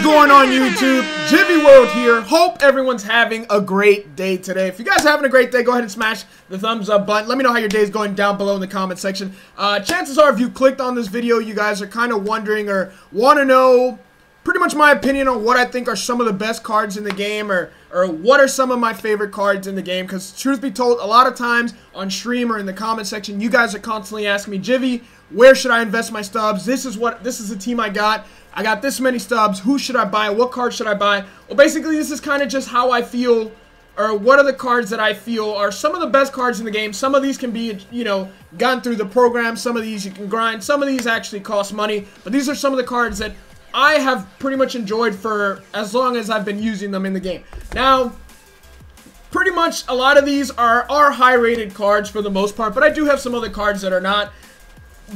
going on YouTube? Gyvi World here. Hope everyone's having a great day today. If you guys are having a great day, go ahead and smash the thumbs up button. Let me know how your day is going down below in the comment section. Chances are if you clicked on this video, you guys are kind of wondering or want to know pretty much my opinion on what I think are some of the best cards in the game, or what are some of my favorite cards in the game. Because truth be told, a lot of times on stream or in the comment section, you guys are constantly asking me, Gyvi, where should I invest my stubs? This is the team I got. I got this many stubs. Who should I buy? What card should I buy? Well, basically, this is kind of just how I feel, or what are the cards that I feel are some of the best cards in the game. Some of these can be, you know, gone through the program. Some of these you can grind. Some of these actually cost money. But these are some of the cards that I have pretty much enjoyed for as long as I've been using them in the game. Now, pretty much a lot of these are high-rated cards for the most part, but I do have some other cards that are not.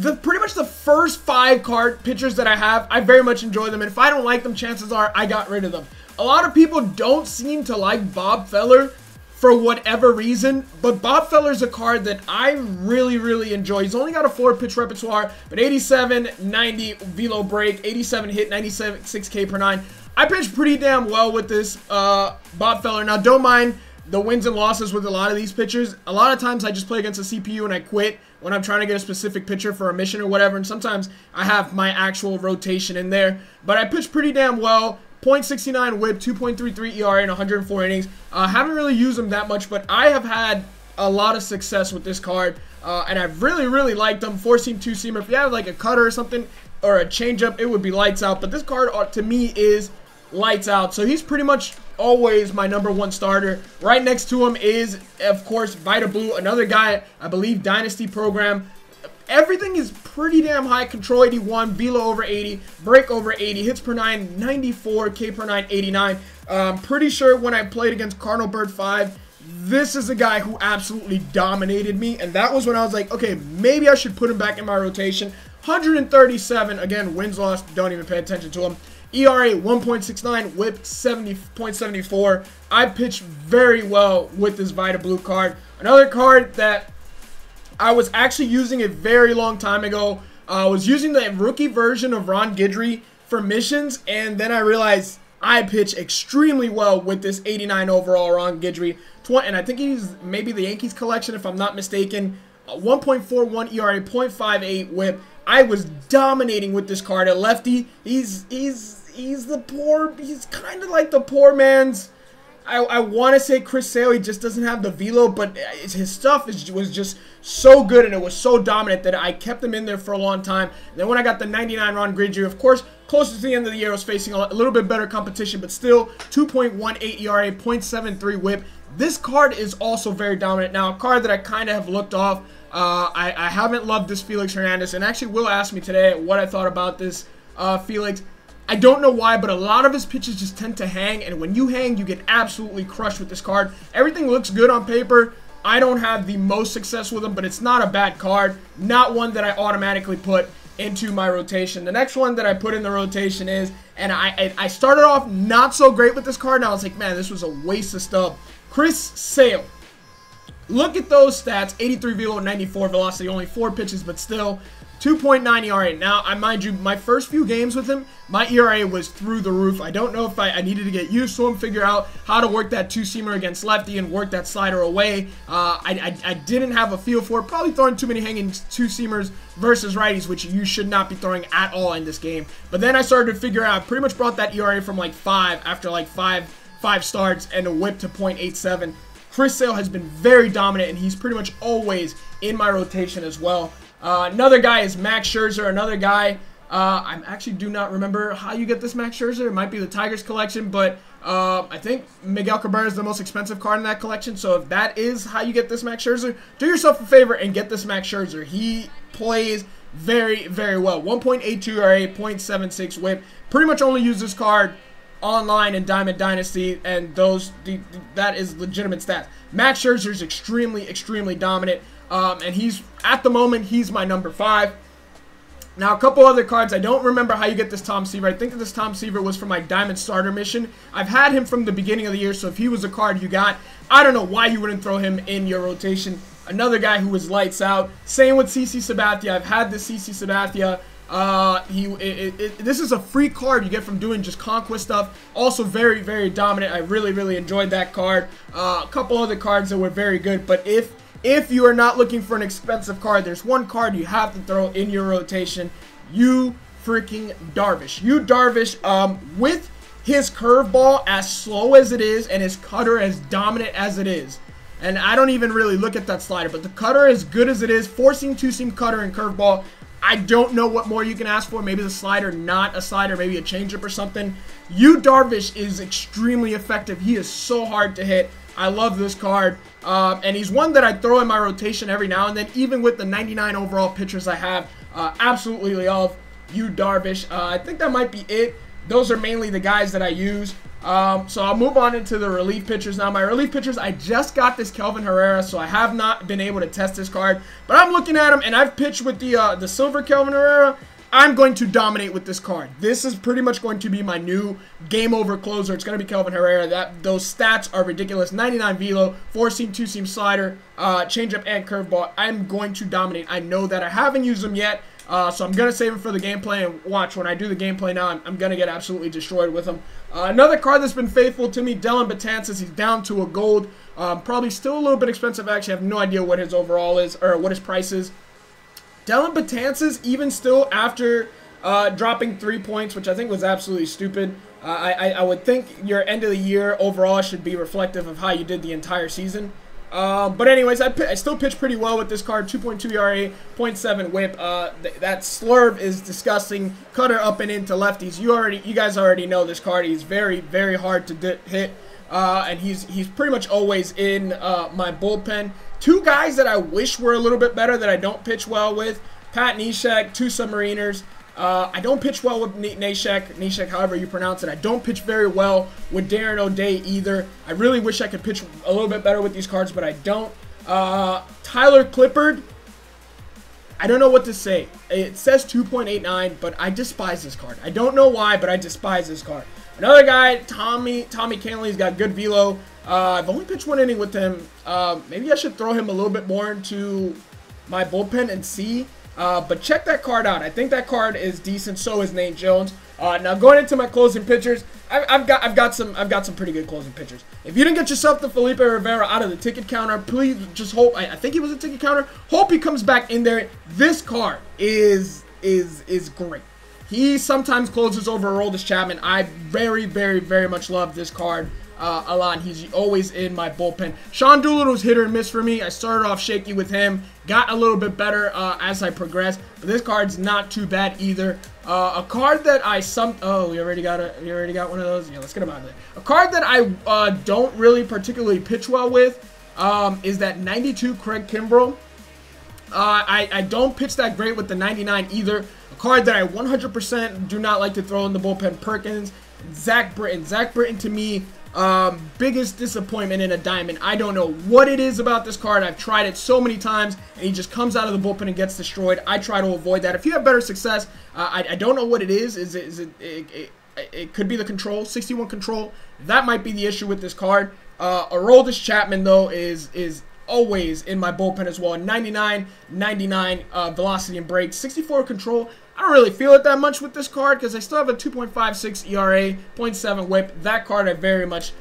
Pretty much the first 5 card pictures that I have, I very much enjoy them, and if I don't like them, chances are I got rid of them. A lot of people don't seem to like Bob Feller for whatever reason, but Bob Feller is a card that I really enjoy. He's only got a 4-pitch repertoire, but 87, 90 velo break, 87 hit, 97 6K per 9. I pitch pretty damn well with this Bob Feller. Now, don't mind the wins and losses with a lot of these pitchers. A lot of times I just play against a CPU and I quit when I'm trying to get a specific pitcher for a mission or whatever, and sometimes I have my actual rotation in there. But I pitch pretty damn well. .69 whip, 2.33 ERA in 104 innings. Haven't really used them that much, but I have had a lot of success with this card, and I've really liked them. 4-seam, 2-seamer. If you have like a cutter or something, or a changeup, it would be lights out. But this card, to me, is lights out. So he's pretty much always my #1 starter. Right next to him is, of course, Vita Blue, another guy, I believe, Dynasty program. Everything is pretty damn high. Control 81, velo over 80, break over 80, hits per 9, 94, K per 9, 89. Pretty sure when I played against Cardinal Bird 5, this is a guy who absolutely dominated me, and that was when I was like, okay, maybe I should put him back in my rotation. 137, again, wins-loss, don't even pay attention to him. ERA 1.69, whip 70.74. I pitched very well with this Vita Blue card. Another card that I was actually using a very long time ago. I was using the rookie version of Ron Guidry for missions, and then I realized I pitch extremely well with this 89 overall Ron Guidry. And I think he's maybe the Yankees collection, if I'm not mistaken. 1.41 ERA, 0.58 whip. I was dominating with this card. A lefty. He's kind of like the poor man's. I want to say Chris Sale. He just doesn't have the velo, but his stuff was just so good, and it was so dominant that I kept him in there for a long time. And then when I got the 99 Ron Guidry, of course, closer to the end of the year, I was facing a little bit better competition, but still 2.18 ERA, 0.73 whip. This card is also very dominant. Now, a card that I kind of have looked off. I haven't loved this Felix Hernandez, and actually Will asked me today what I thought about this Felix. I don't know why, but a lot of his pitches just tend to hang, and when you hang, you get absolutely crushed with this card. Everything looks good on paper. I don't have the most success with him, but it's not a bad card. Not one that I automatically put into my rotation. The next one that I put in the rotation is, and I started off not so great with this card, and I was like, man, this was a waste of stub. Chris Sale. Look at those stats. 83 velo, 94 velocity, only 4 pitches, but still 2.9 ERA. Now, I mind you, my first few games with him, my ERA was through the roof. I don't know if I needed to get used to him, figure out how to work that 2-seamer against lefty and work that slider away. I didn't have a feel for it. Probably throwing too many hanging 2-seamers versus righties, which you should not be throwing at all in this game. But then I started to figure out, I pretty much brought that ERA from like 5 after like five starts, and a whip to 0.87. Chris Sale has been very dominant, and he's pretty much always in my rotation as well. Another guy is Max Scherzer. Another guy, I actually do not remember how you get this Max Scherzer. It might be the Tigers collection, but I think Miguel Cabrera is the most expensive card in that collection. So if that is how you get this Max Scherzer, do yourself a favor and get this Max Scherzer. He plays very well. 1.82 ERA, 0.76 whip. Pretty much only use this card online in Diamond Dynasty, and that is legitimate stats. Max Scherzer is extremely dominant. And he's, at the moment, he's my #5. Now, a couple other cards. I don't remember how you get this Tom Seaver. I think that this Tom Seaver was for my Diamond Starter mission. I've had him from the beginning of the year, so if he was a card you got, I don't know why you wouldn't throw him in your rotation. Another guy who was lights out. Same with CC Sabathia. I've had the CC Sabathia This is a free card you get from doing just conquest stuff. Also very, very dominant. I really, really enjoyed that card. A couple other cards that were very good. But if you are not looking for an expensive card, there's one card you have to throw in your rotation. You freaking Darvish. You Darvish, with his curveball as slow as it is and his cutter as dominant as it is. And I don't even really look at that slider, but the cutter as good as it is, forcing two-seam cutter and curveball, I don't know what more you can ask for. Maybe the slider, not a slider, maybe a changeup or something. Yu Darvish is extremely effective. He is so hard to hit. I love this card. And he's one that I throw in my rotation every now and then, even with the 99 overall pitchers I have. Absolutely love Yu Darvish. I think that might be it. Those are mainly the guys that I use. So I'll move on into the relief pitchers now. My relief pitchers, I just got this Kelvin Herrera, so I have not been able to test this card. But I'm looking at him, and I've pitched with the silver Kelvin Herrera. I'm going to dominate with this card. This is pretty much going to be my new game over closer. It's going to be Kelvin Herrera. Those stats are ridiculous. 99 velo, 4-seam, 2-seam slider, changeup, and curveball. I'm going to dominate. I know that. I haven't used them yet. So I'm going to save him for the gameplay, and watch, when I do the gameplay now, I'm going to get absolutely destroyed with him. Another card that's been faithful to me, Dellin Betances. He's down to a gold. Probably still a little bit expensive. Actually, I have no idea what his overall is, or what his price is. Dellin Betances, even still after dropping 3 points, which I think was absolutely stupid. I would think your end of the year overall should be reflective of how you did the entire season. But anyways, I still pitch pretty well with this card. 2.2 ERA, 0.7 WHIP. That slurve is disgusting. Cutter up and into lefties. You guys already know this card. He's very, very hard to hit, and he's pretty much always in my bullpen. Two guys that I wish were a little bit better that I don't pitch well with: Pat Neshek, two Submariners. I don't pitch well with Neshek, however you pronounce it. I don't pitch very well with Darren O'Day either. I really wish I could pitch a little bit better with these cards, but I don't. Tyler Clippard, I don't know what to say. It says 2.89, but I despise this card. I don't know why, but I despise this card. Another guy, Tommy Canley's got good velo. I've only pitched 1 inning with him. Maybe I should throw him a little bit more into my bullpen and see. But check that card out. I think that card is decent. So is Nate Jones. Now going into my closing pitchers, I've got some pretty good closing pitchers. If you didn't get yourself the Felipe Rivera out of the ticket counter, please just hope. I think he was a ticket counter. Hope he comes back in there. This card is great. He sometimes closes over Aroldis Chapman. I very, very, very much love this card a lot. He's always in my bullpen. Sean Doolittle's hit or miss for me. I started off shaky with him. Got a little bit better as I progressed. But this card's not too bad either. A card that we already got one of those. Yeah, let's get him out of there. A card that I don't really particularly pitch well with is that 92 Craig Kimbrell. I don't pitch that great with the 99 either. A card that I 100% do not like to throw in the bullpen: Perkins, Zach Britton. Zach Britton, to me, biggest disappointment in a diamond. I don't know what it is about this card. I've tried it so many times, and he just comes out of the bullpen and gets destroyed. I try to avoid that. If you have better success, I don't know what it is. It could be the control, 61 control. That might be the issue with this card. Aroldis Chapman, though, is always in my bullpen as well. 99 velocity and break, 64 control. I don't really feel it that much with this card because I still have a 2.56 ERA, 0.7 WHIP. That card I very much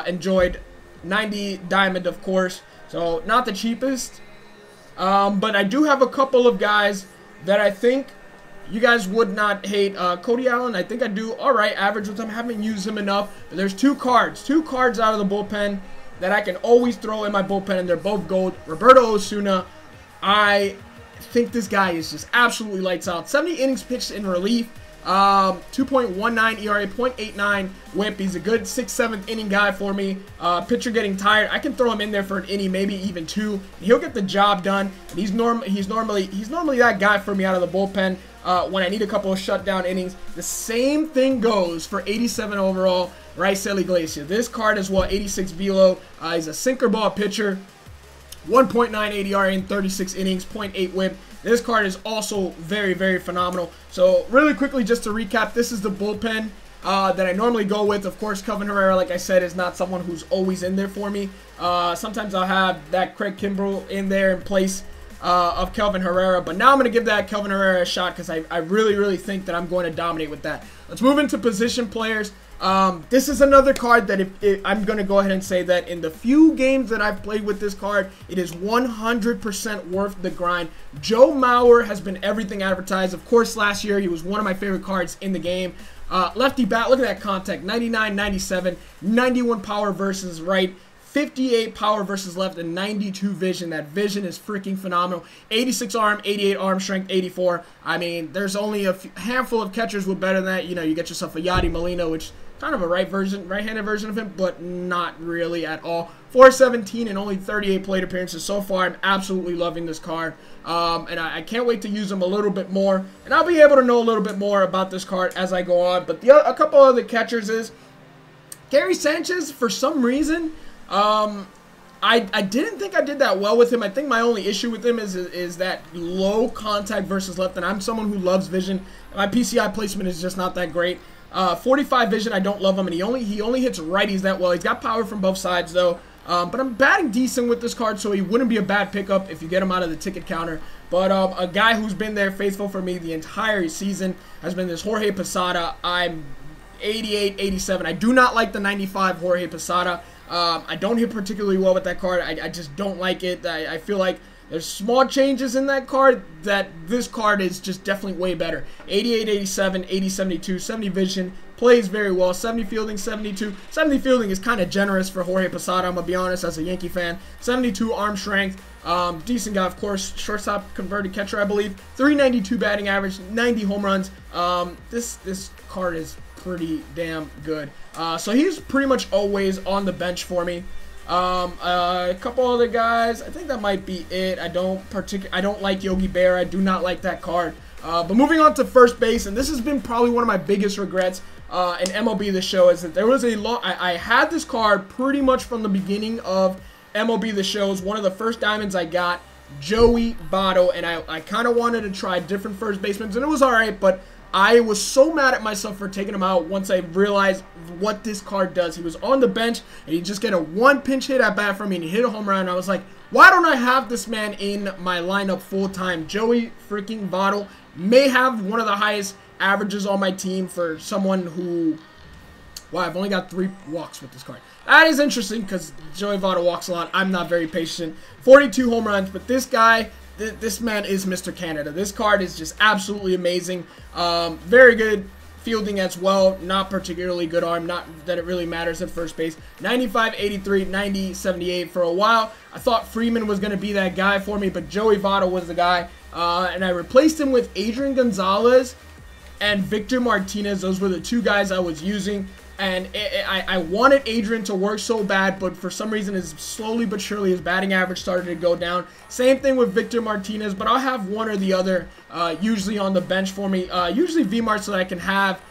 enjoyed. 90 diamond, of course, so not the cheapest. But I do have a couple of guys that I think you guys would not hate. Cody Allen, I think I do all right average with him. Haven't used him enough. But there's two cards out of the bullpen that I can always throw in my bullpen, and they're both gold. Roberto Osuna, I think this guy is just absolutely lights out. 70 innings pitched in relief, 2.19 ERA, 0.89 WHIP. He's a good 6th, 7th inning guy for me. Pitcher getting tired, I can throw him in there for an inning, maybe even 2. He'll get the job done. And he's normally that guy for me out of the bullpen when I need a couple of shutdown innings. The same thing goes for 87 overall Raisel Iglesias. This card as well, 86 velo. He's a sinker ball pitcher. 1.98 ERA in 36 innings, 0.8 WHIP. This card is also very, very phenomenal. So really quickly, just to recap, this is the bullpen that I normally go with. Of course, Kelvin Herrera, like I said, is not someone who's always in there for me. Sometimes I'll have that Craig Kimbrell in there in place of Kelvin Herrera. But now I'm going to give that Kelvin Herrera a shot because I really, really think that I'm going to dominate with that. Let's move into position players. This is another card that I'm going to go ahead and say that in the few games that I've played with this card, it is 100% worth the grind. Joe Mauer has been everything advertised. Of course, last year he was one of my favorite cards in the game. Lefty bat, look at that contact, 99, 97, 91 power versus right, 58 power versus left, and 92 vision. That vision is freaking phenomenal. 86 arm, 88 arm strength, 84. I mean, there's only a handful of catchers with better than that. You know, you get yourself a Yadi Molina, which kind of a right-handed version of him, but not really at all. 417 and only 38 plate appearances so far. I'm absolutely loving this card, and I can't wait to use him a little bit more, and I'll be able to know a little bit more about this card as I go on. But a couple other catchers is Gary Sanchez. For some reason, I didn't think I did that well with him. I think my only issue with him is that low contact versus left, and I'm someone who loves vision. My PCI placement is just not that great. 45 vision, I don't love him, and he only hits righties that well. He's got power from both sides though. But I'm batting decent with this card, so he wouldn't be a bad pickup if you get him out of the ticket counter. But a guy who's been there faithful for me the entire season has been this Jorge Posada. I'm 88, 87. I do not like the 95 Jorge Posada. I don't hit particularly well with that card. I just don't like it. I feel like there's small changes in that card that this card is just definitely way better. 88, 87, 80, 72, 70 vision, plays very well. 70 fielding, 72. 70 fielding is kind of generous for Jorge Posada, I'm going to be honest, as a Yankee fan. 72 arm strength. Decent guy, of course. Shortstop converted catcher, I believe. 392 batting average, 90 home runs. This card is pretty damn good. So he's pretty much always on the bench for me. A couple other guys, I think that might be it. I don't like Yogi Berra. I do not like that card. But moving on to first base, and this has been probably one of my biggest regrets in MLB The Show, is that there was I had this card pretty much from the beginning of MLB The Show. It was one of the first diamonds I got, Joey Votto, and I kind of wanted to try different first basemen, and it was alright, but I was so mad at myself for taking him out once I realized what this card does. He was on the bench, and he just get a one pinch hit at bat from me, and he hit a home run. And I was like, why don't I have this man in my lineup full time? Joey freaking Votto may have one of the highest averages on my team for someone who... Wow, I've only got 3 walks with this card. That is interesting because Joey Votto walks a lot. I'm not very patient. 42 home runs, but this guy... This man is Mr. Canada. This card is just absolutely amazing. Very good fielding as well. Not particularly good arm. Not that it really matters at first base. 95, 83, 90, 78. For a while, I thought Freeman was going to be that guy for me, but Joey Votto was the guy. And I replaced him with Adrian Gonzalez and Victor Martinez. Those were the 2 guys I was using. And I wanted Adrian to work so bad, but for some reason, slowly but surely, his batting average started to go down. Same thing with Victor Martinez, but I'll have one or the other usually on the bench for me. Usually V-Mart, so that I can have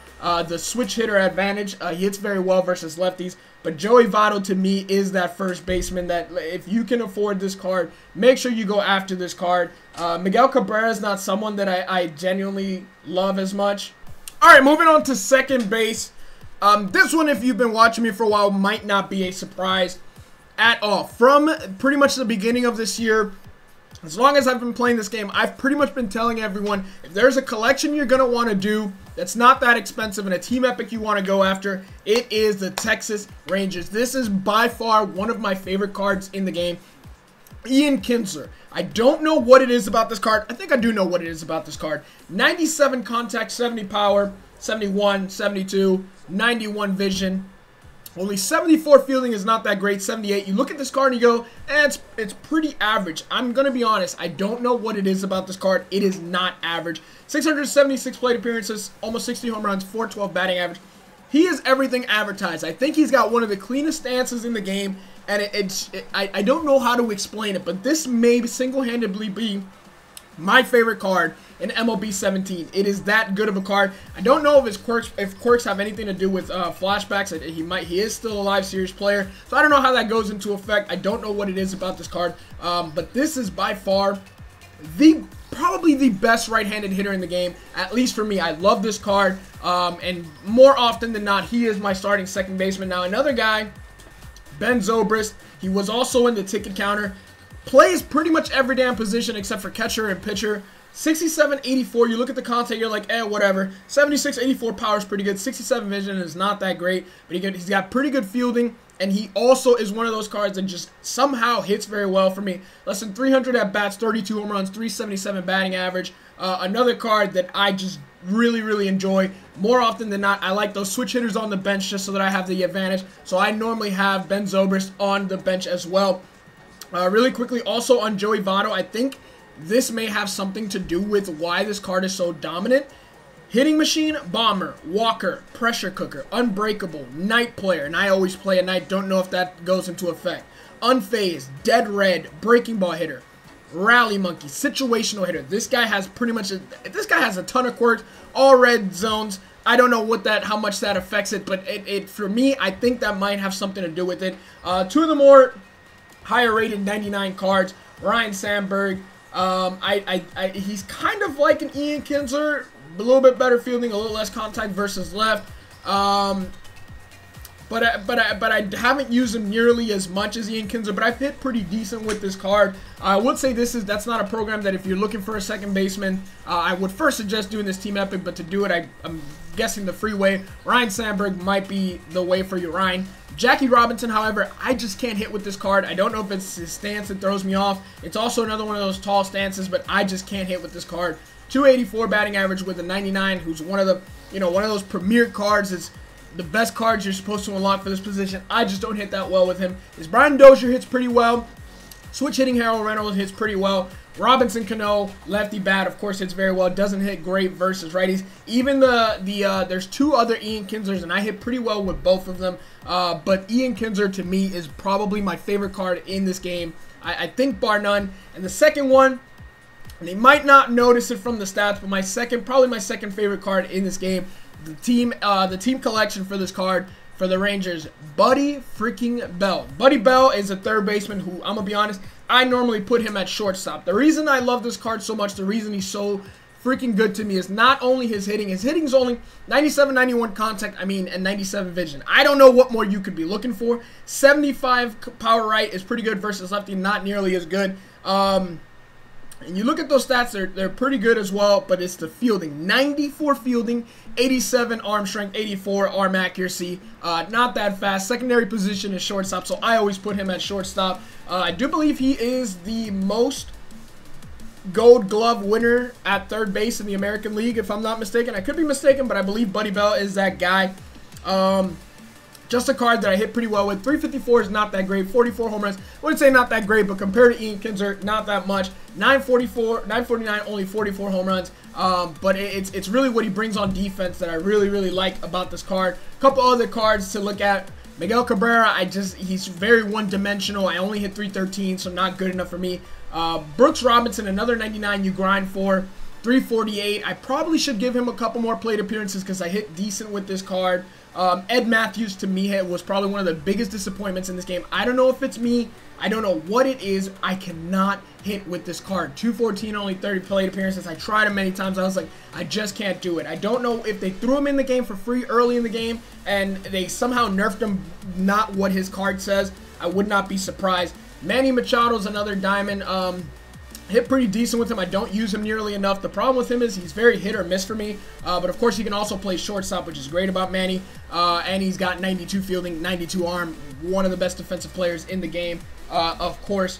the switch hitter advantage. He hits very well versus lefties. But Joey Votto, to me, is that first baseman that if you can afford this card, make sure you go after this card. Miguel Cabrera is not someone that I genuinely love as much. All right, moving on to second base. This one, if you've been watching me for a while, might not be a surprise at all. From pretty much the beginning of this year, as long as I've been playing this game, I've pretty much been telling everyone, if there's a collection you're going to want to do that's not that expensive and a team epic you want to go after, it is the Texas Rangers. This is by far one of my favorite cards in the game. Ian Kinsler. I don't know what it is about this card. I think I do know what it is about this card. 97 contact, 70 power, 71, 72, 91 vision. Only 74 fielding is not that great. 78. You look at this card and you go, it's pretty average. I'm going to be honest. I don't know what it is about this card. It is not average. 676 plate appearances, almost 60 home runs, 412 batting average. He is everything advertised. I think he's got one of the cleanest stances in the game, and I don't know how to explain it, but this may single-handedly be my favorite card in MLB 17. It is that good of a card. I don't know if his quirks have anything to do with flashbacks. He is still a live series player, so I don't know how that goes into effect. I don't know what it is about this card, but this is by far probably the best right-handed hitter in the game, at least for me. I love this card, and more often than not, he is my starting second baseman. Now, another guy, Ben Zobrist, he was also in the ticket counter. Plays pretty much every damn position except for catcher and pitcher. 67, 84, you look at the contact, you're like, whatever. 76, 84 power is pretty good. 67 vision is not that great, but he's got pretty good fielding, and he also is one of those cards that just somehow hits very well for me. Less than 300 at-bats, 32 home runs, 377 batting average. Another card that I just really enjoy. More often than not, I like those switch hitters on the bench just so that I have the advantage. So I normally have Ben Zobrist on the bench as well. Really quickly, also on Joey Votto, I think this may have something to do with why this card is so dominant. Hitting machine, bomber, walker, pressure cooker, unbreakable, night player, and I always play at night, don't know if that goes into effect. Unfazed, dead red, breaking ball hitter, rally monkey, situational hitter. This guy has this guy has a ton of quirks, all red zones. I don't know how much that affects it, but for me, I think that might have something to do with it. Two of the more higher rated 99 cards, Ryan Sandberg. He's kind of like an Ian Kinsler, a little bit better fielding, a little less contact versus left. But I haven't used him nearly as much as Ian Kinsler, but I've hit pretty decent with this card. I would say that's not a program that if you're looking for a second baseman, I would first suggest doing this Team Epic, but to do it, I'm guessing the free way. Ryan Sandberg might be the way for you, Ryan. Jackie Robinson, however, I just can't hit with this card. I don't know if it's his stance that throws me off. It's also another one of those tall stances, but I just can't hit with this card. 284 batting average with a 99, who's one of those premier cards. It's the best cards you're supposed to unlock for this position. I just don't hit that well with him. His Brian Dozier hits pretty well. Switch hitting Harold Reynolds hits pretty well. Robinson Cano, lefty bat, of course, hits very well. Doesn't hit great versus righties. Even there's two other Ian Kinslers, and I hit pretty well with both of them. But Ian Kinsler, to me, is probably my favorite card in this game. I think bar none. And the second one, and they might not notice it from the stats, but probably my second favorite card in this game, the team collection for this card for the Rangers, Buddy freaking Bell. Buddy Bell is a third baseman who, I'm gonna be honest, I normally put him at shortstop. The reason I love this card so much, the reason he's so freaking good to me is not only his hitting's only 97, 91 contact, and 97 vision. I don't know what more you could be looking for. 75 power right is pretty good versus lefty, not nearly as good. And you look at those stats, they're pretty good as well, but it's the fielding. 94 fielding, 87 arm strength, 84 arm accuracy. Not that fast. Secondary position is shortstop, so I always put him at shortstop. I do believe he is the most Gold Glove winner at third base in the American League, if I'm not mistaken. I could be mistaken, but I believe Buddy Bell is that guy. Just a card that I hit pretty well with. 354 is not that great. 44 home runs. I wouldn't say not that great, but compared to Ian Kinsler, not that much. 949, only 44 home runs. But it's really what he brings on defense that I really like about this card. A couple other cards to look at. Miguel Cabrera, he's very one-dimensional. I only hit 313, so not good enough for me. Brooks Robinson, another 99 you grind for. 348. I probably should give him a couple more plate appearances because I hit decent with this card. Ed Matthews, to me, was probably one of the biggest disappointments in this game. I don't know if it's me. I don't know what it is. I cannot hit with this card. 214, only 30 plate appearances. I tried him many times. I was like, I just can't do it. I don't know if they threw him in the game for free early in the game and they somehow nerfed him not what his card says. I would not be surprised. Manny Machado's another diamond. Hit pretty decent with him. I don't use him nearly enough. The problem with him is he's very hit or miss for me. But of course, he can also play shortstop, which is great about Manny. And he's got 92 fielding, 92 arm. One of the best defensive players in the game, of course.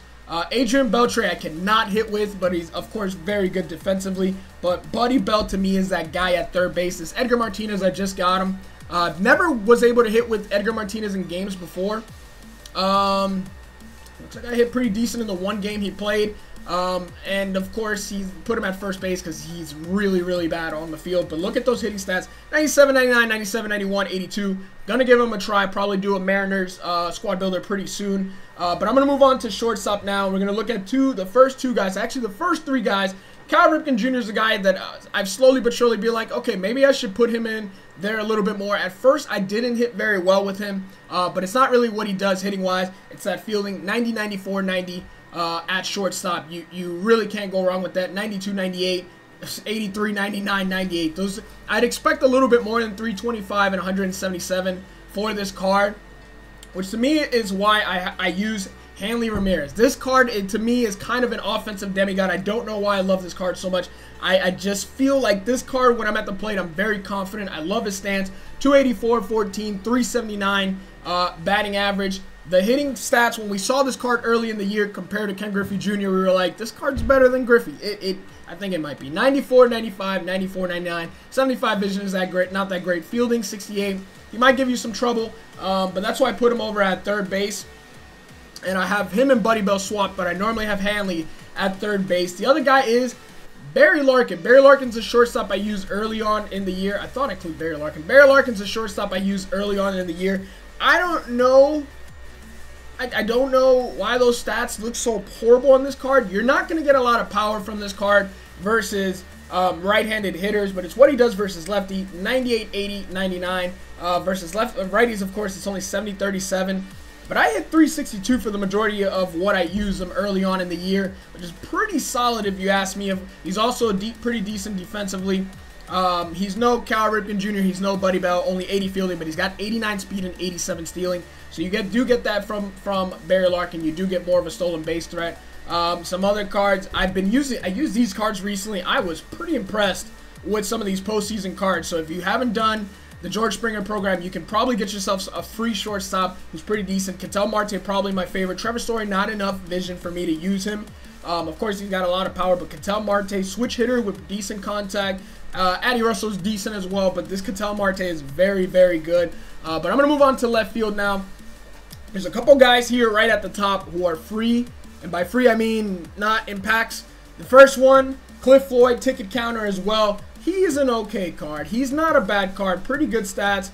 Adrian Beltre I cannot hit with, but he's, of course, very good defensively. But Buddy Bell, to me, is that guy at third base. This Edgar Martinez, I just got him. Never was able to hit with Edgar Martinez in games before. Looks like I hit pretty decent in the one game he played. And of course, he put him at first base because he's really bad on the field. But look at those hitting stats: 97, 99, 97, 91, 82. Gonna give him a try. Probably do a Mariners squad builder pretty soon. But I'm gonna move on to shortstop now. We're gonna look at the first two guys. Actually, the first three guys. Cal Ripken Jr. is a guy that I've slowly but surely been like, okay, maybe I should put him in there a little bit more. At first, I didn't hit very well with him, but it's not really what he does hitting-wise. It's that fielding, 90, 94, 90 at shortstop. You really can't go wrong with that. 92, 98, 83, 99, 98. Those I'd expect a little bit more than 325 and 177 for this card, which to me is why I use Hanley Ramirez. This card, to me, is kind of an offensive demigod. I don't know why I love this card so much. I just feel like this card, when I'm at the plate, I'm very confident. I love his stance. 284, 14, 379 batting average. The hitting stats, when we saw this card early in the year compared to Ken Griffey Jr., we were like, this card's better than Griffey. I think it might be. 94, 95, 94, 99. 75 vision is that great, not that great. Fielding, 68. He might give you some trouble, but that's why I put him over at third base. And I have him and Buddy Bell swapped, but I normally have Hanley at third base. The other guy is Barry Larkin. Barry Larkin's a shortstop I used early on in the year. I thought I included Barry Larkin. Barry Larkin's a shortstop I used early on in the year. I don't know. I don't know why those stats look so horrible on this card. You're not going to get a lot of power from this card versus right-handed hitters, but it's what he does versus lefty. 98, 80, 99 versus righties, of course, it's only 70, 37. But I hit 362 for the majority of what I used him early on in the year, which is pretty solid if you ask me. He's also pretty decent defensively. He's no Cal Ripken Jr., he's no Buddy Bell, only 80 fielding, but he's got 89 speed and 87 stealing. So you do get that from Barry Larkin. You do get more of a stolen base threat. Some other cards I used these cards recently. I was pretty impressed with some of these postseason cards. So if you haven't done the George Springer program, you can probably get yourself a free shortstop who's pretty decent. Ketel Marte, probably my favorite. Trevor Story, not enough vision for me to use him. Of course, he's got a lot of power, but Ketel Marte, switch hitter with decent contact. Addy Russell's decent as well, but this Ketel Marte is very, very good. But I'm going to move on to left field now. There's a couple guys here right at the top who are free, and by free I mean not impacts. The first one, Cliff Floyd, ticket counter as well. He is an okay card. He's not a bad card. Pretty good stats.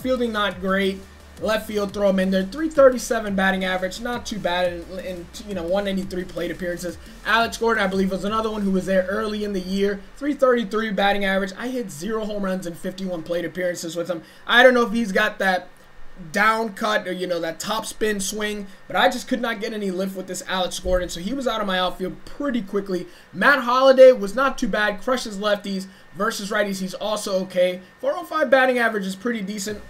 Fielding not great. Left field, throw him in there. 337 batting average, not too bad in 193 plate appearances. Alex Gordon, I believe, was another one who was there early in the year. 333 batting average. I hit 0 home runs in 51 plate appearances with him. I don't know if he's got that down cut or that top spin swing, but I just could not get any lift with this Alex Gordon, so he was out of my outfield pretty quickly. Matt Holliday was not too bad, crushes lefties versus righties. He's also okay. 405 batting average is pretty decent,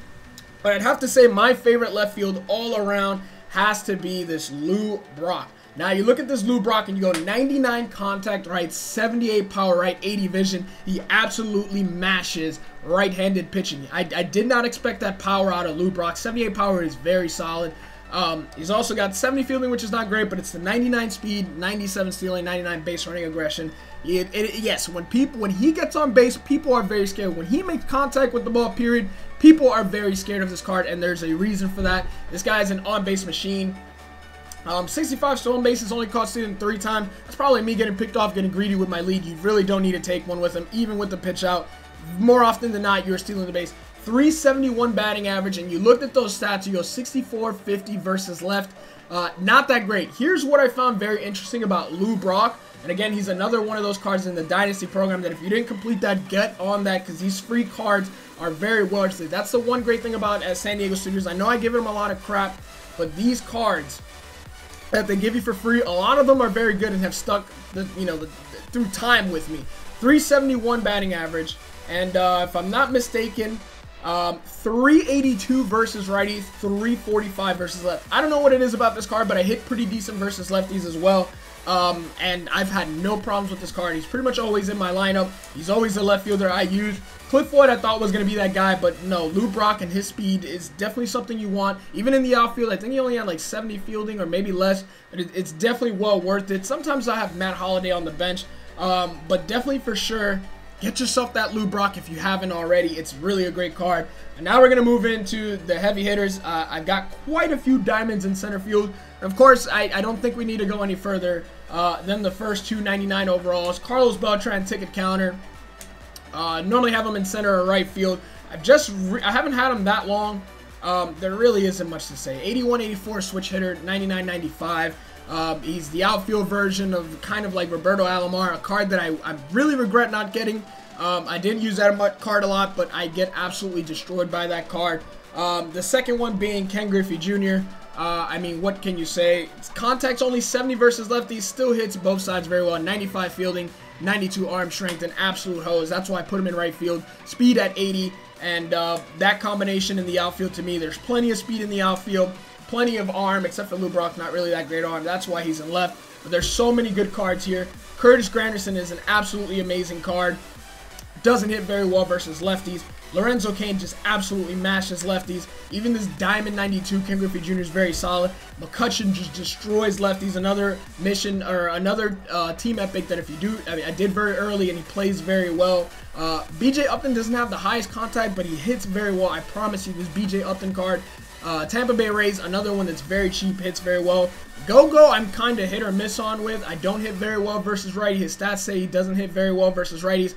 but I'd have to say my favorite left field all around has to be this Lou Brock. Now you look at this Lou Brock and you go 99 contact right, 78 power right, 80 vision. He absolutely mashes right-handed pitching. I did not expect that power out of Lou Brock. 78 power is very solid. He's also got 70 fielding, which is not great, but it's the 99 speed, 97 stealing, 99 base running aggression. Yes, when he gets on base, people are very scared. When he makes contact with the ball, period, people are very scared of this card, and there's a reason for that. This guy is an on-base machine. 65 stolen bases, only caught stealing 3 times. That's probably me getting picked off, getting greedy with my lead. You really don't need to take one with him, even with the pitch out. More often than not, you're stealing the base. 371 batting average, and you looked at those stats, you go 64, 50 versus left. Not that great. Here's what I found very interesting about Lou Brock. And again, he's another one of those cards in the Dynasty program that if you didn't complete that, get on that, because these free cards are very worth it. That's the one great thing about San Diego Studios. I know I give them a lot of crap, but these cards that they give you for free, a lot of them are very good and have stuck through time with me. 371 batting average, and if I'm not mistaken, 382 versus righties, 345 versus left. I don't know what it is about this card, but I hit pretty decent versus lefties as well. And I've had no problems with this card. He's pretty much always in my lineup. He's always the left fielder I use. Cliff Floyd I thought was going to be that guy, but no, Lou Brock and his speed is definitely something you want. Even in the outfield, I think he only had like 70 fielding or maybe less, but it's definitely well worth it. Sometimes I have Matt Holliday on the bench, but definitely for sure, get yourself that Lou Brock if you haven't already. It's really a great card. And now we're going to move into the heavy hitters. I've got quite a few diamonds in center field. And of course, I don't think we need to go any further than the first 299 overalls. Carlos Beltran, ticket counter. Normally have him in center or right field. I haven't had him that long. There really isn't much to say. 81, 84 switch hitter, 99, 95. He's the outfield version of kind of like Roberto Alomar, a card that I really regret not getting. I didn't use that card a lot, but I get absolutely destroyed by that card. The second one being Ken Griffey Jr. I mean, what can you say? Contact's only 70 versus lefties, still hits both sides very well. 95 fielding, 92 arm strength, an absolute hose. That's why I put him in right field. Speed at 80, and that combination in the outfield, to me, there's plenty of speed in the outfield. plenty of arm, except for Lou Brock, not really that great arm. That's why he's in left. But there's so many good cards here. Curtis Granderson is an absolutely amazing card. Doesn't hit very well versus lefties. Lorenzo Cain just absolutely mashes lefties. Even this Diamond 92 Ken Griffey Jr. is very solid. McCutcheon just destroys lefties. Another mission or another team epic that if you do, I did very early and he plays very well. BJ Upton doesn't have the highest contact, but he hits very well. I promise you, this BJ Upton card. Tampa Bay Rays, another one that's very cheap, hits very well. Go-Go, I'm kind of hit or miss on with. I don't hit very well versus righty. His stats say he doesn't hit very well versus righties,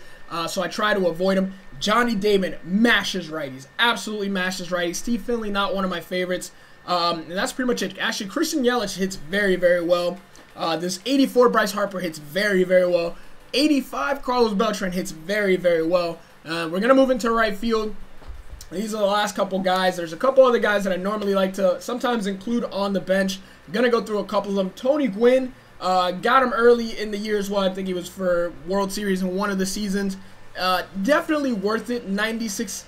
so I try to avoid him. Johnny Damon mashes righties, absolutely mashes righties. Steve Finley, not one of my favorites. And that's pretty much it. Actually, Christian Yelich hits very, very well. This 84 Bryce Harper hits very, very well. 85 Carlos Beltran hits very, very well. We're going to move into right field. These are the last couple guys. There's a couple other guys that I normally like to sometimes include on the bench. I'm going to go through a couple of them. Tony Gwynn, got him early in the year as well. I think he was for World Series in one of the seasons. Definitely worth it. 96.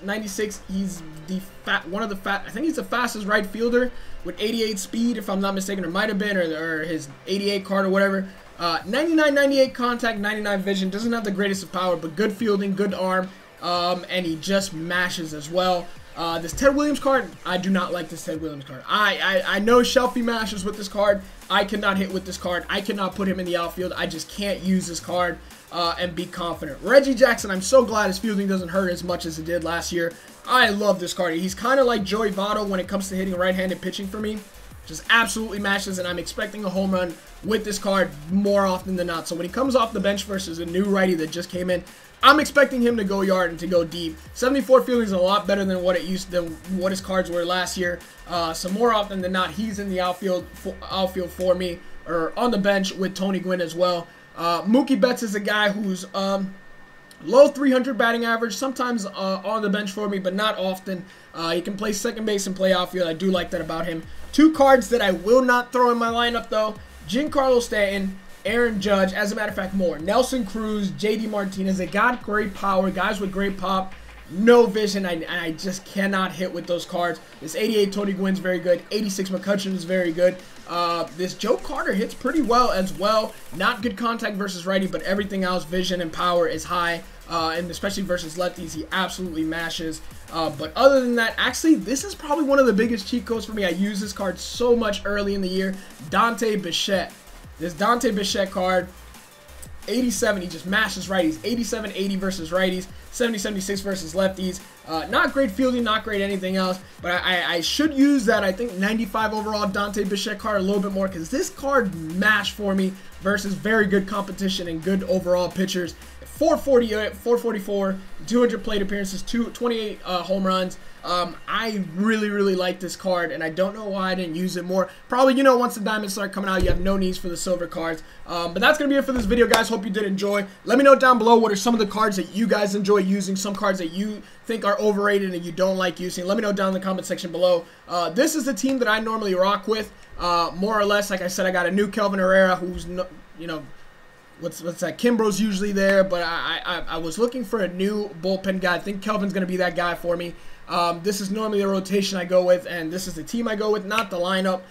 He's the I think he's the fastest right fielder with 88 speed, if I'm not mistaken, or might have been, or his 88 card or whatever. 99, 98 contact, 99 vision. Doesn't have the greatest of power, but good fielding, good arm. And he just mashes as well. This Ted Williams card, I do not like this Ted Williams card. I know Shelfie mashes with this card. I cannot hit with this card. I cannot put him in the outfield. I just can't use this card and be confident. Reggie Jackson, I'm so glad his fielding doesn't hurt as much as it did last year. I love this card. He's kind of like Joey Votto when it comes to hitting right-handed pitching for me. Just absolutely mashes, and I'm expecting a home run with this card more often than not. So when he comes off the bench versus a new righty that just came in, I'm expecting him to go yard and to go deep. 74 fielding is a lot better than what his cards were last year. So more often than not, he's in the outfield for me, or on the bench with Tony Gwynn as well. Mookie Betts is a guy who's low 300 batting average, sometimes on the bench for me, but not often. He can play second base and play outfield. I do like that about him. Two cards that I will not throw in my lineup though: Giancarlo Stanton, Aaron Judge, as a matter of fact, more. Nelson Cruz, JD Martinez. They got great power, guys with great pop, no vision. I just cannot hit with those cards. This 88 Tony Gwynn's very good. 86 McCutcheon is very good. This Joe Carter hits pretty well as well. Not good contact versus righty, but everything else, vision and power, is high. And especially versus lefties, he absolutely mashes. But other than that, actually, this is probably one of the biggest cheat codes for me. I use this card so much early in the year. Dante Bichette. This Dante Bichette card, 87, he just mashes righties. 87, 80 versus righties. 70, 76 versus lefties. Not great fielding, not great anything else. But I should use that, I think, 95 overall Dante Bichette card a little bit more, because this card mashed for me versus very good competition and good overall pitchers. 444, 200 plate appearances, 28 home runs. I really like this card, and I don't know why I didn't use it more. Probably, you know, once the diamonds start coming out, you have no needs for the silver cards. But that's going to be it for this video, guys. Hope you did enjoy. Let me know down below what are some of the cards that you guys enjoy using, some cards that you think are overrated and you don't like using. Let me know down in the comment section below. This is the team that I normally rock with, more or less. Like I said, I got a new Kelvin Herrera, who's, you know, what's that? Kimbrough's usually there, but I was looking for a new bullpen guy. I think Kelvin's going to be that guy for me. This is normally the rotation I go with, and this is the team I go with, not the lineup.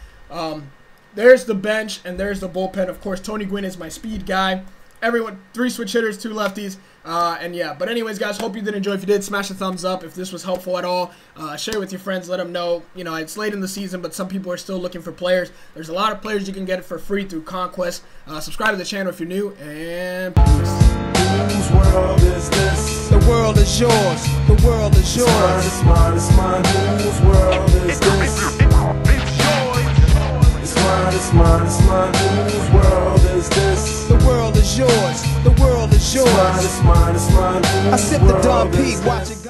There's the bench, and there's the bullpen. Of course, Tony Gwynn is my speed guy. Everyone, 3 switch hitters, 2 lefties, and yeah. But anyways, guys, hope you did enjoy. If you did, smash the thumbs up. If this was helpful at all, share it with your friends. Let them know. You know, it's late in the season, but some people are still looking for players. There's a lot of players you can get it for free through Conquest. Subscribe to the channel if you're new, and peace. Whose world is this? The world is yours. The world is yours. It's mine, it's mine. Whose world is this? It's mine, it's mine, it's mine. Whose world is this? The world is yours. The world is yours. It's mine, it's mine, it's mine. I sip the Dom P, watch it.